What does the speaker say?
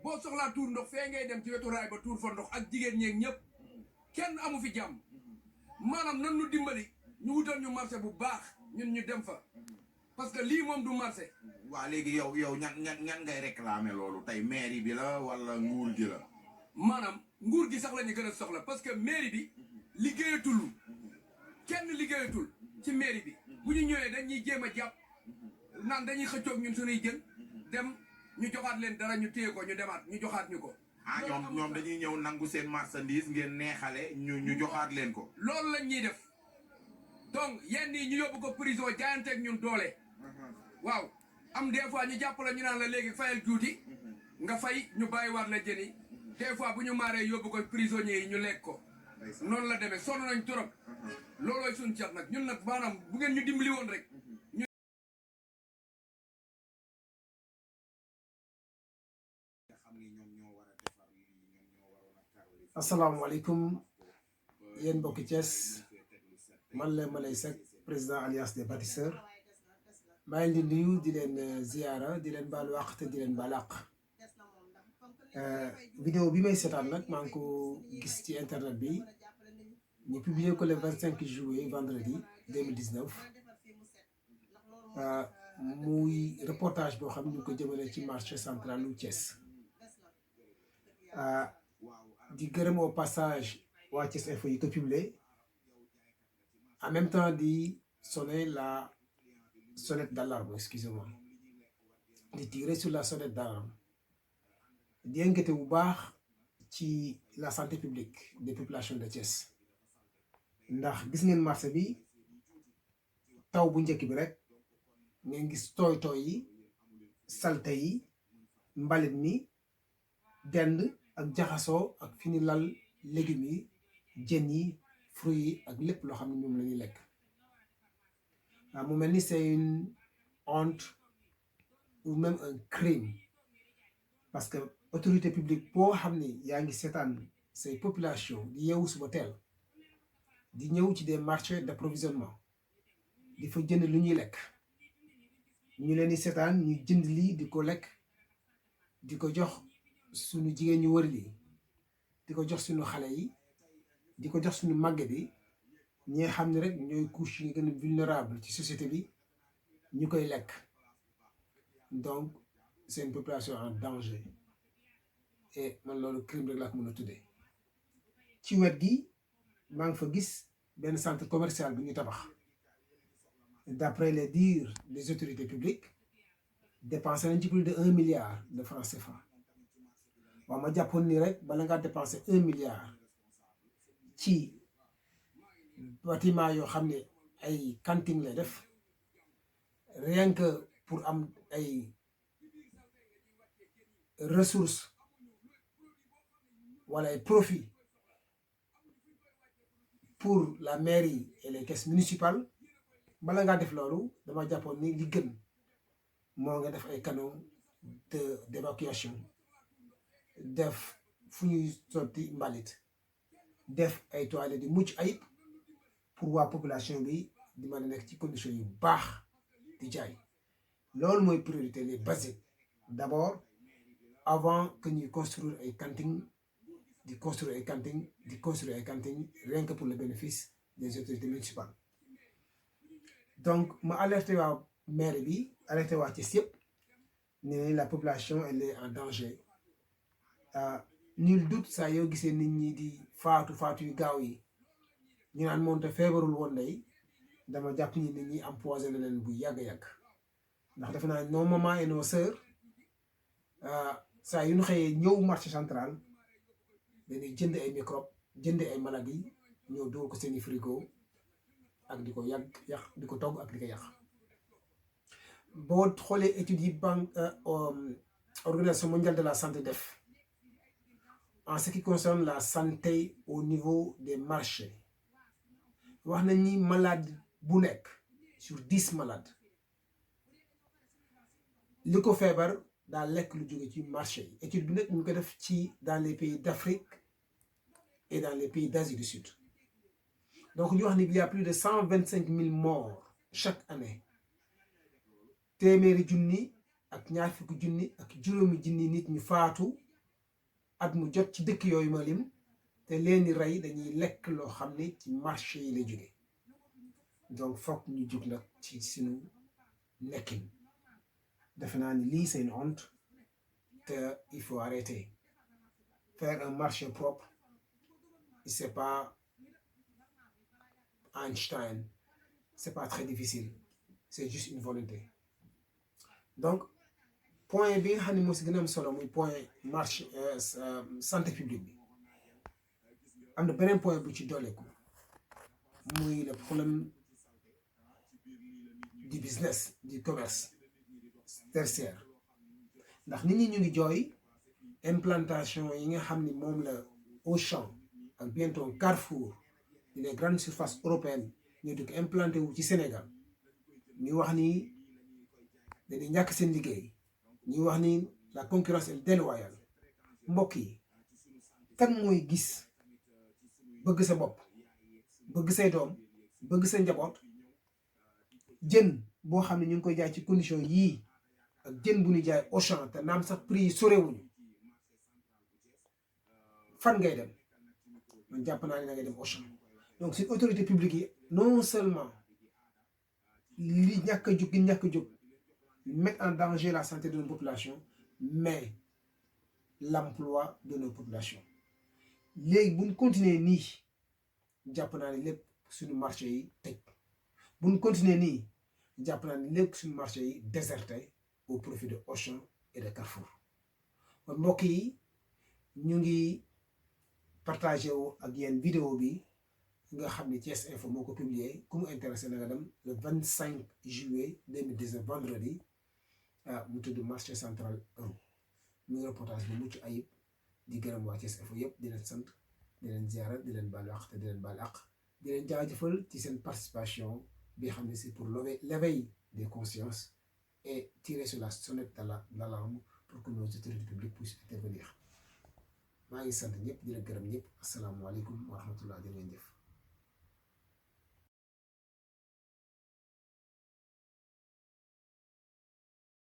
boo soxlaa tuur ndox fee ngay dem ci wetu raay ba tuur fa ndox ak jigéen ñeeg ñëpp kenn amu fi jàmm maanaam nan nu dimbali ñu wutal ñu marché bu baax ñun ñu dem fa parce que lii moom du marché. waa léegi yow ñan ngay réclamer loolu tey mairie bi la wala nguur gi la. maanaam nguur gi sax la ñu gën a soxla parce que mairie bi liggéeyatul kenn liggéeyatul ci mairie bi bu ñu ñëwee dañuy jéem a jàpp naan dañuy xëccoog ñun suñuy jën dem ñu joxaat leen dara ñu téye ko ñu demaat ñu joxaat ñu ko. ñoom dañuy ñëw nangu seen marchandise ngeen neexale ñu joxaat leen ko. loolu lañ ñuy def donc yenn yi ñu yóbbu ko prison jaayanteeg ñun doole. waaw am des fois ñu jàpp la ñu naan la léegi fayal juuti nga fay ñu bàyyiwaat la jën yi des fois bu ñu maaree yóbbu ko prisonniers yi ñu lekk ko noonu la demee sonn nañ trop loolooy suñu cat nag ñun nag maanaam bu ngeen ñu dimbali woon rek. asalaamaaleykum yéen mbokki Thiès man la Malay Seck président alliance des bâtisseurs maa ngi leen di nuyu di leen ziara di leen baalu àq te di leen baal àq vidéo bi may seetaan nag maa ngi ko gis ci internet bi ñu publier ko le 25 juillet vendredi 2019 muy reportage boo xam ne ñu ko jëmale ci marché central u Thiès di gërëm au passage waa Thiès Info yi ko publié en même temps di sonner la sonnette d'alarme, excusez-moi, di tirer sur la sonnette d'alarme di inquiété bu baax ci la santé publique des populations de Thiès ndax gis ngeen marché bi taw bu njëkk bi rek ngeen gis tooy yi salte yi mbalit mi dend ak jaxasoo ak fi ni lal légumes yi jën yi fruits yi ak lépp loo xam ne ñoom la ñuy lekk mu mel ni c'est une honte ou même un crime parce que autorité publique boo xam ne yaa ngi seetaan say population di yeewu suba teel di ñëw ci des marchés d'approvisionnement di fa jënd lu ñuy lekk ñu leen di seetaan ñu jënd lii di ko lekk di ko jox suñu jigéen ñu wër lii di ko jox suñu xale yi di ko jox suñu màgget yi ñi nga xam ne rek ñooy couche yi gën a vulnérable ci société bi ñu koy lekk donc c'est une population en danger et man loolu crime rek laa ko mën a tuddee ci wet gi maa ngi fa gis benn centre commercial bi ñu tabax d'après les dires des autorités publiques dépensé nañ ci plus de 1 milliard de francs CFA waaw ma jàppoon ni rek bala ngaa dépensé 1 milliard ci bâtiment yoo xam ne ay cantine lay def rien que pour am ay ressources wala ay profit pour la mairie et les caisses municipales bala ngaa def loolu dama jàppoon ni li gën moo nga def ay canaux d'évacuation def fu ñuy sotti mbalit def ay toilettes di mucc ayib pour waa population bi di mën a nekk ci conditions yu baax di jaay loolu mooy priorité les basiques d'abord avant que ñuy construire ay cantines di construire ay cantines rien que pour le bénéfice des autorités municipales donc ma alerté waa maire bi alerté waa Thiès yëpp ne la population elle est en danger nul doute saa yoo gisee nit ñi di faatu yu gaaw yi ñu naan moonte feebarul woon day dama jàpp ni nit ñi empoisonné leen bu yàgg-yàgg ndax defe naa nos mamans et nos sœurs saa yu ñu xëyee ñëw marché central dañuy jënd ay microbes jënd ay maladies ñëw dugal ko seeni frigo ak di ko yàq di ko togg ak di ko yàq boo xoolee études yi Organisation mondiale de la santé def en ce qui concerne la santé au niveau des marchés wax nañ ni malade bu nekk sur 10 malades li ko feebar daa lekk lu jóge ci marché yi étude bi nag ñu ko def ci dans les pays d'Afrique et dans les pays d'Asie du Sud donc ñu wax ni il y a plus de 125 000 morts chaque année téeméeri junni ak ñaar fukki junni ak juróomi junni nit ñu faatu at mu jot ci dëkk yooyu ma lim te leen di rey dañuy lekk loo xam ne ci marché yi la jóge donc foog ñu jug nag ci suñu nekkin defe naa ni lii c'est une honte te il faut arrêter faire un marché propre c'est pas Einstein c'est pas très difficile c'est juste une volonté donc point bi nga xam ne moo si gën a am solo muy point marché santé publique bi am na beneen point bu ci dooleeku muy le problème du business du commerce tertiaire ndax nit ñi ñu ngi jooy implantation yi nga xam ni moom la Auchan ak bientôt Carrefour les grandes surfaces européennes ñu di ko implanté wu ci Sénégal ñu wax ni dañuy ñàkk seen liggéey ñu wax ni la concurrence est déloyale mbokk yi kan mooy gis bëgg sa bopp bëgg say doom bëgg sa njaboot jën boo xam ne ñu ngi koy jaay ci condition yii ak jën bu ñu jaay Auchan te naam sax prix yi sorewuñu fan ngay dem man jàpp naa ne da ngay dem Auchan donc si autorité publique yi non seulement li ñàkk a jóg gi ñàkk a jóg mettre en danger la santé de nos populations mais l'emploi de nos populations léegi buñ continuer nii jàpp naa ne lépp suñu marché yi tëj buñ continuer nii jàpp naa ne lépp suñu marché yi déserté au profit de Auchan et de Carrefour kon mbokk yi ñu ngi partagé wu ak yéen vidéo bi nga xam ne Thiès Info moo ko publié ku mu intéressé na nga dem le 25 juillet 2019 vendredi mu tudd marché central 1 muy reportage bu mucc ayib di gërëm waa Thiès Info yëpp di leen sant di leen ziara di leen baal àq te di leen baal àq di leen jaajëfal ci seen participation bi xam ne c'est pour l'éveil des consciences et tirer sur la sonnette d'alarme pour que nos autorités publiques puissent intervenir maa ngi sant ñëpp di leen gërëm ñëpp asalaamaaleykum wa rahmatullah jërë ngeen jëf